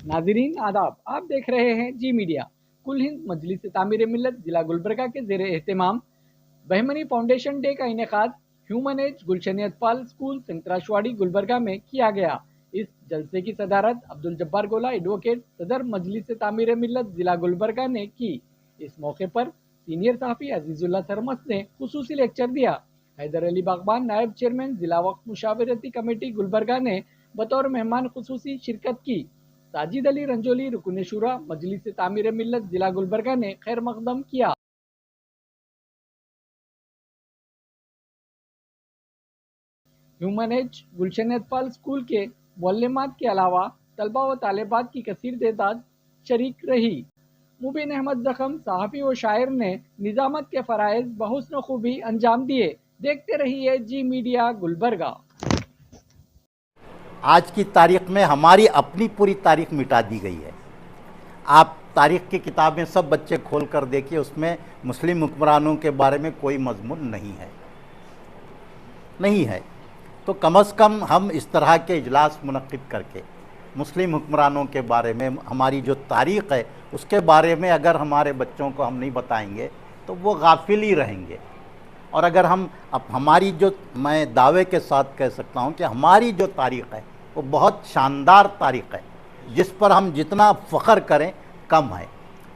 नाजरीन आदाब, आप देख रहे हैं जी मीडिया। कुल हिंद मजलिस तामीर मिल्लत जिला गुलबर्गा के जेर एहतमाम बहमनी फाउंडेशन डे का इनेकाद ह्यूमन एज गुलशन अतफाल स्कूल संतराशवाड़ी गुलबर्गा में किया गया। इस जलसे की सदारत अब्दुल जब्बार गोला एडवोकेट सदर मजलिस तामीर मिल्लत जिला गुलबर्गा ने की। इस मौके पर सीनियर सहाफ़ी अजीजुल्ला सरमस ने खुसूसी लेक्चर दिया। हैदर अली बागबान नायब चेयरमैन जिला वक्फ मुशावरती कमेटी गुलबर्गा ने बतौर मेहमान खुसूसी शिरकत की। साजिद अली रंजोली रुकन शुरा मजलिस तामीर मिल्लत जिला गुलबर्गा ने खैर मकदम किया। ह्यूमन एज गुलशन अतफाल स्कूल के मुअल्लिमात के अलावा तलबा व तालिबात की कसीर तादाद शरीक रही। मुबीन अहमद जखम सहाफ़ी व शायर ने निज़ामत के फ़राइज़ बहुस्न खूबी अंजाम दिए। देखते रहिए जी मीडिया गुलबर्गा। आज की तारीख में हमारी अपनी पूरी तारीख मिटा दी गई है। आप तारीख की किताबें सब बच्चे खोल कर देखिए, उसमें मुस्लिम हुक्मरानों के बारे में कोई मजमून नहीं है। तो कम से कम हम इस तरह के इजलास मुनक्किद करके मुस्लिम हुक्मरानों के बारे में, हमारी जो तारीख़ है उसके बारे में अगर हमारे बच्चों को हम नहीं बताएंगे तो वो गाफिल ही रहेंगे। और अगर हम हमारी जो, मैं दावे के साथ कह सकता हूँ कि हमारी जो तारीख़ है वो बहुत शानदार तारीख़ है, जिस पर हम जितना फ़ख्र करें कम है।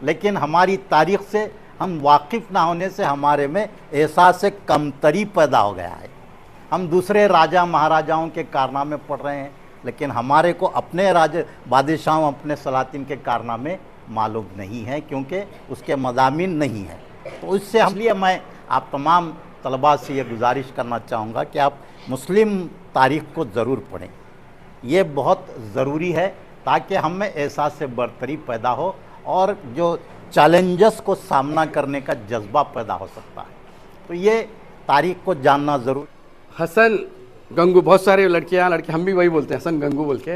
लेकिन हमारी तारीख़ से हम वाकिफ़ ना होने से हमारे में एहसास कमतरी पैदा हो गया है। हम दूसरे राजा महाराजाओं के कारनामे पढ़ रहे हैं, लेकिन हमारे को अपने राजा बादशाहों, अपने सलातिन के कारनामे मालूम नहीं है, क्योंकि उसके मज़ामीन नहीं है। तो इससे इसलिए मैं आप तमाम तलबा से ये गुजारिश करना चाहूँगा कि आप मुस्लिम तारीख़ को ज़रूर पढ़ें। ये बहुत ज़रूरी है ताकि हम में एहसास बरतरी पैदा हो और जो चैलेंजेस को सामना करने का जज्बा पैदा हो सकता है। तो ये तारीख़ को जानना ज़रूर। हसन गंगू, बहुत सारे लड़कियां लड़के, हम भी वही बोलते हैं हसन गंगू बोल के।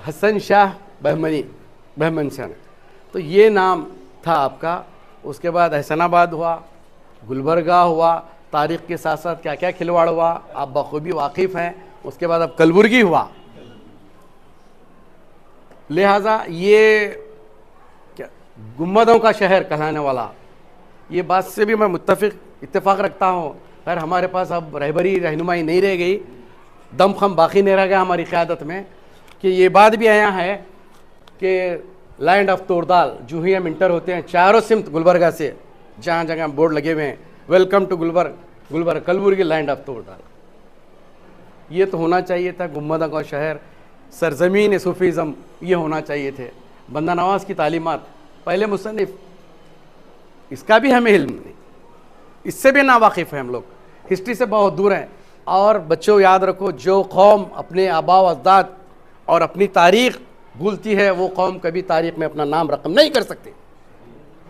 हसन शाह बहमन शाह, तो ये नाम था आपका। उसके बाद एहसनाबाद हुआ, गुलबर्गा हुआ, तारीख़ के साथ साथ क्या क्या खिलवाड़ हुआ आप बखूबी वाकिफ़ हैं। उसके बाद अब कलबुर्गी हुआ। लिहाजा ये क्या गुम्बदों का शहर कहलाने वाला, ये बात से भी मैं इत्तेफाक रखता हूँ। खैर हमारे पास अब रहबरी रहनुमाई नहीं रह गई, दमखम बाकी नहीं रह गया हमारी क़यादत में, कि ये बात भी आया है कि लैंड ऑफ तोड़दाल, जो ही हम इंटर होते हैं चारों सिमत गुलबर्गा से, जहाँ जगह बोर्ड लगे हुए हैं welcome to Gulbarga Kalaburagi land of तोड़दाल। ये तो होना चाहिए था गुम्बदों का शहर, सरजमीन सूफीज़म, ये होना चाहिए थे। बंदा नवाज़ की तालीमात, पहले मुसन्निफ, इसका भी हमें इल्म नहीं, इससे भी नावाकिफ़ हैं हम लोग, हिस्ट्री से बहुत दूर हैं। और बच्चों याद रखो, जो कौम अपने आबा व अजदाद और अपनी तारीख़ भूलती है वो कौम कभी तारीख़ में अपना नाम रकम नहीं कर सकती।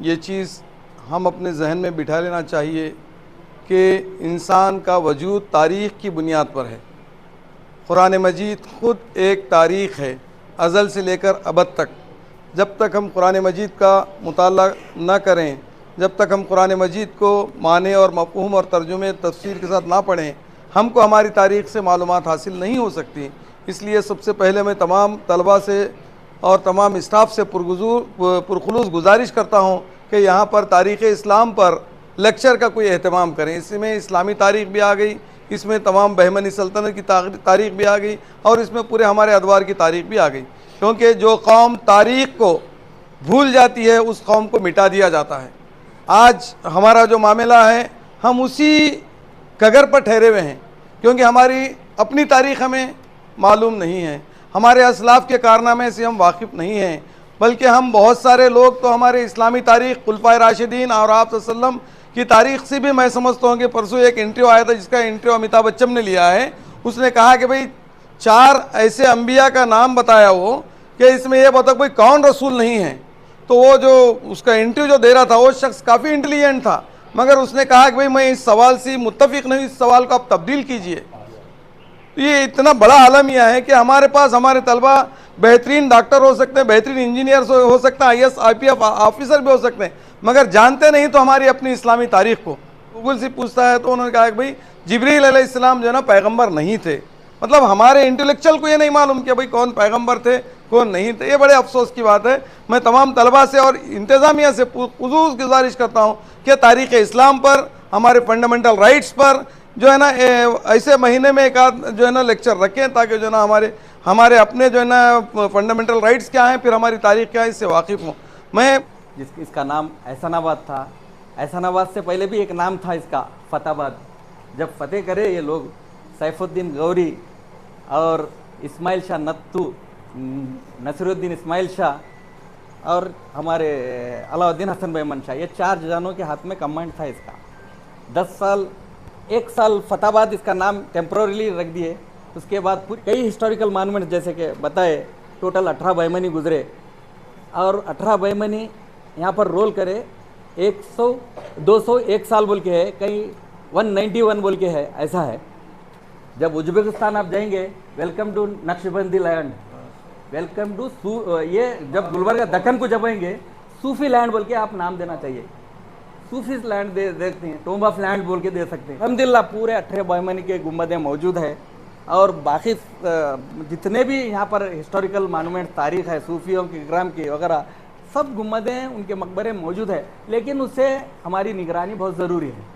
ये चीज़ हम अपने जहन में बिठा लेना चाहिए कि इंसान का वजूद तारीख़ की बुनियाद पर है। कुरान मजीद ख़ुद एक तारीख़ है, अज़ल से लेकर अबद तक। जब तक हम कुरान मजीद का मुताला न करें, जब तक हम कुरान मजीद को माने और मफ़हूम और तर्जुमे तफसीर के साथ ना पढ़ें, हमको हमारी तारीख़ से मालूमात हासिल नहीं हो सकती। इसलिए सबसे पहले मैं तमाम तलबा से और तमाम स्टाफ से पुरखुलूस गुजारिश करता हूँ कि यहाँ पर तारीख़ इस्लाम पर लेक्चर का कोई एहतमाम करें। इसमें इस्लामी तारीख़ भी आ गई, इसमें तमाम बहमनी सल्तनत की तारीख़ भी आ गई, और इसमें पूरे हमारे अदवार की तारीख़ भी आ गई। क्योंकि जो कौम तारीख़ को भूल जाती है उस कौम को मिटा दिया जाता है। आज हमारा जो मामला है, हम उसी कगर पर ठहरे हुए हैं, क्योंकि हमारी अपनी तारीख़ हमें मालूम नहीं है, हमारे असलाफ़ के कारनामे से हम वाकिफ़ नहीं हैं। बल्कि हम बहुत सारे लोग तो हमारे इस्लामी तारीख़, खुलफाए राशिदीन और आप सल्लल्लाहु की तारीख़ से भी, मैं समझता हूँ कि परसों एक इंटरव्यू आया था जिसका इंटरव्यू अमिताभ बच्चन ने लिया है। उसने कहा कि भाई 4 ऐसे अम्बिया का नाम बताया वो, कि इसमें यह बताओ कोई कौन रसूल नहीं है। तो वो जो उसका इंटरव्यू जो दे रहा था वो शख्स काफ़ी इंटेलिजेंट था, मगर उसने कहा कि भाई मैं इस सवाल से मुत्तफिक नहीं, इस सवाल को आप तब्दील कीजिए। तो ये इतना बड़ा आलमिया है कि हमारे पास हमारे तलबा बेहतरीन डॉक्टर हो सकते हैं, बेहतरीन इंजीनियर हो सकते हैं, IAS IPF ऑफिसर भी हो सकते हैं, मगर जानते नहीं तो हमारी अपनी इस्लामी तारीख़ को। गूगल से पूछता है तो उन्होंने कहा कि भाई जिब्रील अलैहिस्सलाम जो है ना पैगम्बर नहीं थे, मतलब हमारे इंटेलेक्चुअल को ये नहीं मालूम कि भाई कौन पैगंबर थे कौन नहीं थे। ये बड़े अफसोस की बात है। मैं तमाम तलबा से और इंतज़ामिया से खुसूस गुजारिश करता हूँ कि तारीख़ इस्लाम पर, हमारे फंडामेंटल राइट्स पर जो है ना ऐसे महीने में एक आध जो है ना लेक्चर रखें, ताकि जो है ना हमारे अपने जो है ना फंडामेंटल राइट्स क्या हैं, फिर हमारी तारीख़ क्या है, इससे वाकिफ़ हूँ मैं। इसका नाम एहसानाबाद था। एहसानाबाद से पहले भी एक नाम था इसका, फतेहाबाद। जब फतेह करे ये लोग सैफुद्दीन गौरी और इस्माइल शाह नत्तू, नसीरुद्दीन इस्माइल शाह और हमारे अलाउद्दीन हसन बहमन शाह, ये 4 जानों के हाथ में कमांड था इसका। 10 साल, 1 साल फतेहाबाद इसका नाम टेम्प्रोरली रख दिए। उसके बाद कई हिस्टोरिकल मानूमेंट जैसे कि बताए, टोटल 18 बहमनी गुजरे और 18 बहमनी यहाँ पर रोल करे। 100, 200, 1 साल बोल के है, कहीं 191 बोल के है, ऐसा है। जब उज्बेकिस्तान आप जाएंगे, welcome to Naqshbandi land, welcome to ये जब गुलबर्गा दक्कन को जब आएंगे, सूफी लैंड बोल के आप नाम देना चाहिए। सूफी लैंड दे देखते हैं, टोम्ब ऑफ लैंड बोल के दे सकते हैं। अल्हम्दुलिल्लाह पूरे 18 बहमनी के गुम्बदें मौजूद है और बाकी जितने भी यहाँ पर हिस्टोरिकल मानूमेंट तारीख है, सूफियों की इकराम की वगैरह, सब गुम्बदें उनके मकबरे मौजूद है। लेकिन उससे हमारी निगरानी बहुत ज़रूरी है।